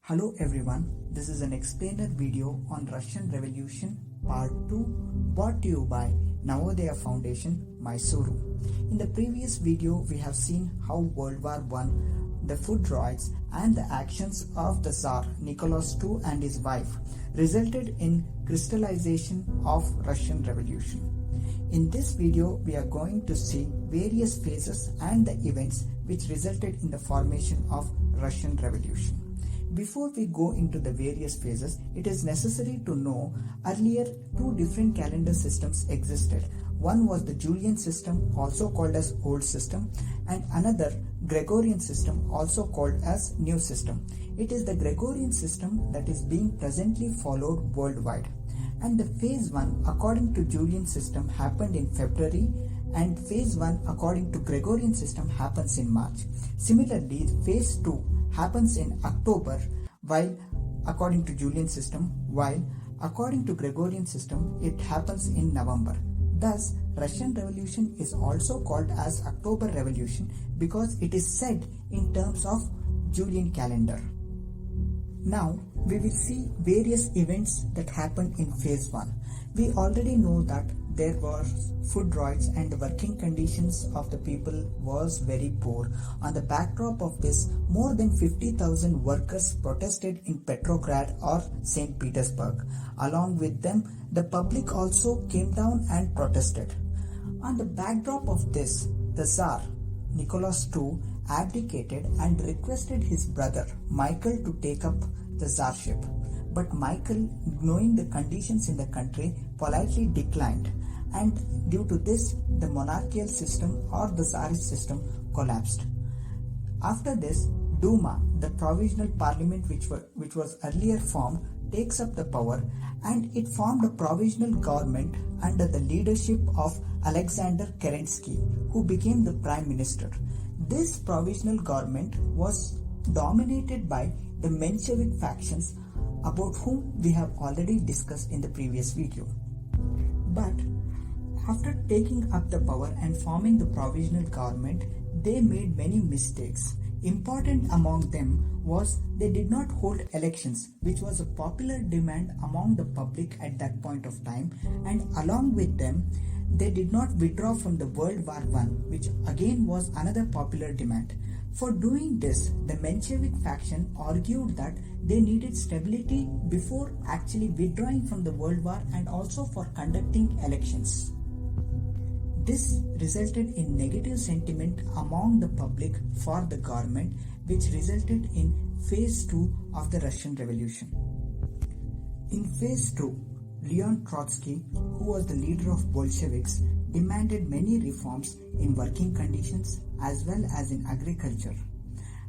Hello everyone, this is an explainer video on Russian Revolution Part 2 brought to you by Navodaya Foundation, Mysuru. In the previous video, we have seen how World War I, the food droids and the actions of the Tsar Nicholas II and his wife resulted in crystallization of Russian Revolution. In this video, we are going to see various phases and the events which resulted in the formation of Russian Revolution. Before we go into the various phases, it is necessary to know earlier two different calendar systems existed. One was the Julian system, also called as Old System, and another Gregorian system, also called as New System. It is the Gregorian system that is being presently followed worldwide. And the phase 1 according to Julian system happened in February, and phase 1 according to Gregorian system happens in March. Similarly, phase 2 happens in October while according to Julian system, while according to Gregorian system it happens in November. Thus, Russian Revolution is also called as October Revolution because it is said in terms of Julian calendar. Now, we will see various events that happened in phase 1. We already know that there were food droids and the working conditions of the people was very poor. On the backdrop of this, more than 50,000 workers protested in Petrograd or St. Petersburg. Along with them, the public also came down and protested. On the backdrop of this, the Tsar Nicholas II abdicated and requested his brother Michael to take up the Tsarship. But Michael, knowing the conditions in the country, politely declined, and due to this, the monarchical system or the Tsarist system collapsed. After this, Duma, the provisional parliament which was earlier formed, takes up the power, and it formed a provisional government under the leadership of Alexander Kerensky, who became the prime minister. This provisional government was dominated by the Menshevik factions, about whom we have already discussed in the previous video. But after taking up the power and forming the provisional government, they made many mistakes. Important among them was they did not hold elections, which was a popular demand among the public at that point of time, and along with them, they did not withdraw from the World War I, which again was another popular demand. For doing this, the Menshevik faction argued that they needed stability before actually withdrawing from the World War and also for conducting elections. This resulted in negative sentiment among the public for the government, which resulted in phase 2 of the Russian Revolution. In phase 2, Leon Trotsky, who was the leader of Bolsheviks, demanded many reforms in working conditions as well as in agriculture.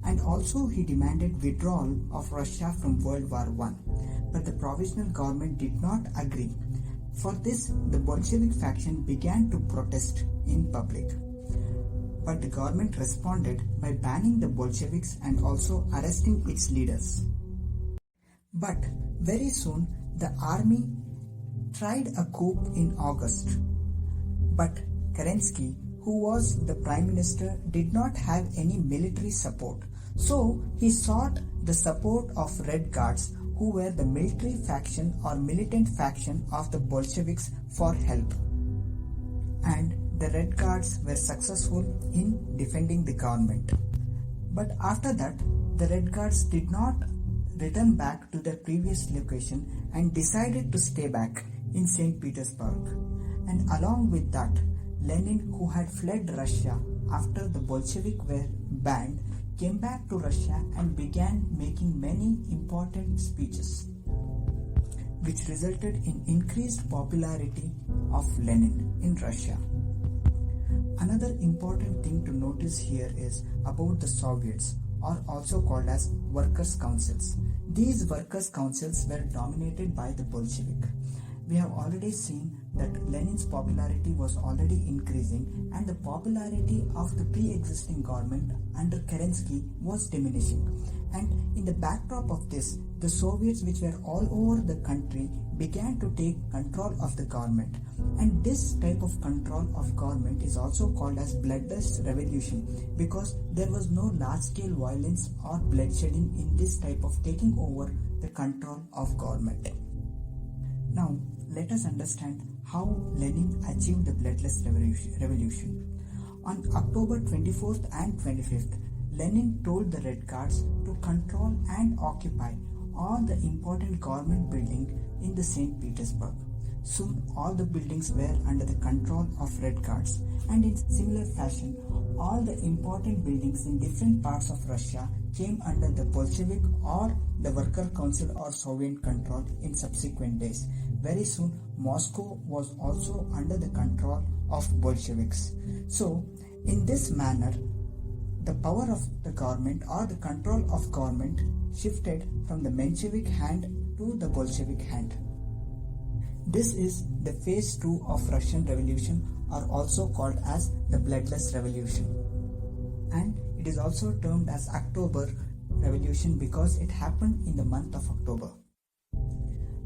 And also he demanded withdrawal of Russia from World War I. But the provisional government did not agree. For this, the Bolshevik faction began to protest in public. But the government responded by banning the Bolsheviks and also arresting its leaders. But very soon, the army tried a coup in August. But Kerensky, who was the prime minister, did not have any military support. So he sought the support of Red Guards, who were the military faction or militant faction of the Bolsheviks, for help. And the Red Guards were successful in defending the government. But after that, the Red Guards did not return back to their previous location and decided to stay back in St. Petersburg. And along with that, Lenin, who had fled Russia after the Bolshevik were banned, came back to Russia and began making many important speeches, which resulted in increased popularity of Lenin in Russia. Another important thing to notice here is about the Soviets, or also called as workers' councils. These workers' councils were dominated by the Bolshevik. We have already seen that Lenin's popularity was already increasing and the popularity of the pre-existing government under Kerensky was diminishing. And in the backdrop of this, the Soviets, which were all over the country, began to take control of the government. And this type of control of government is also called as bloodless revolution, because there was no large-scale violence or bloodshedding in this type of taking over the control of government. Now, let us understand how Lenin achieved the bloodless revolution. On October 24th and 25th, Lenin told the Red Guards to control and occupy all the important government buildings in the St. Petersburg. Soon all the buildings were under the control of Red Guards, and in similar fashion, all the important buildings in different parts of Russia came under the Bolshevik or the Worker Council or Soviet control in subsequent days. Very soon, Moscow was also under the control of Bolsheviks. So, in this manner, the power of the government or the control of government shifted from the Menshevik hand to the Bolshevik hand. This is the phase 2 of Russian Revolution, or also called as the bloodless revolution. And it is also termed as October Revolution because it happened in the month of October.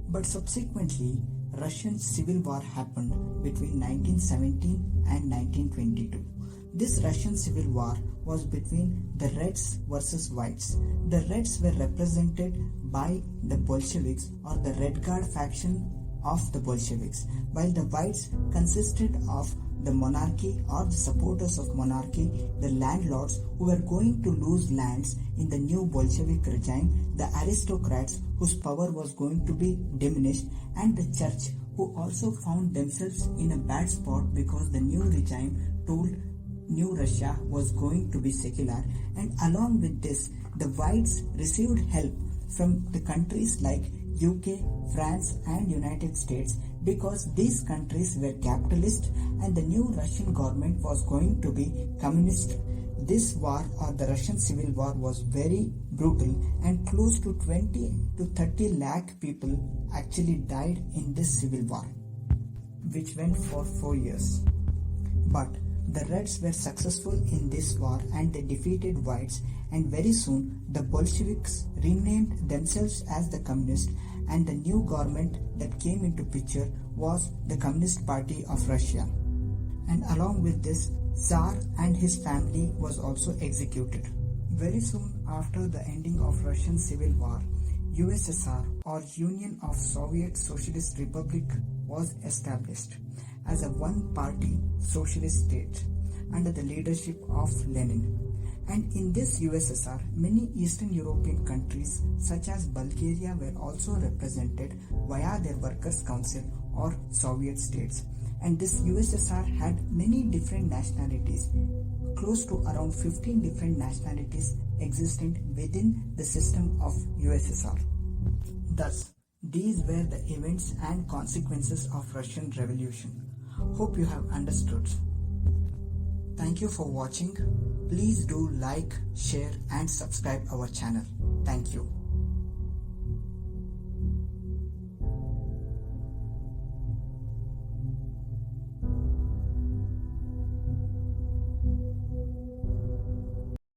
But subsequently, Russian Civil War happened between 1917 and 1922. This Russian Civil War was between the Reds versus Whites. The Reds were represented by the Bolsheviks or the Red Guard faction of the Bolsheviks, while the Whites consisted of the monarchy or the supporters of monarchy, the landlords who were going to lose lands in the new Bolshevik regime, the aristocrats whose power was going to be diminished, and the church who also found themselves in a bad spot because the new regime told New Russia was going to be secular. And along with this, the Whites received help from the countries like UK, France and United States, because these countries were capitalist and the new Russian government was going to be communist. This war, or the Russian Civil War, was very brutal, and close to 20 to 30 lakh people actually died in this civil war, which went for 4 years. But the Reds were successful in this war and they defeated Whites, and very soon the Bolsheviks renamed themselves as the Communist, and the new government that came into picture was the Communist Party of Russia. And along with this, Tsar and his family was also executed. Very soon after the ending of Russian Civil War, USSR or Union of Soviet Socialist Republic was established as a one-party socialist state under the leadership of Lenin. And in this USSR, many Eastern European countries such as Bulgaria were also represented via their Workers' Council or Soviet states. And this USSR had many different nationalities, close to around 15 different nationalities existing within the system of USSR. Thus, these were the events and consequences of Russian Revolution. Hope you have understood. Thank you for watching. Please do like, share and subscribe our channel. Thank you.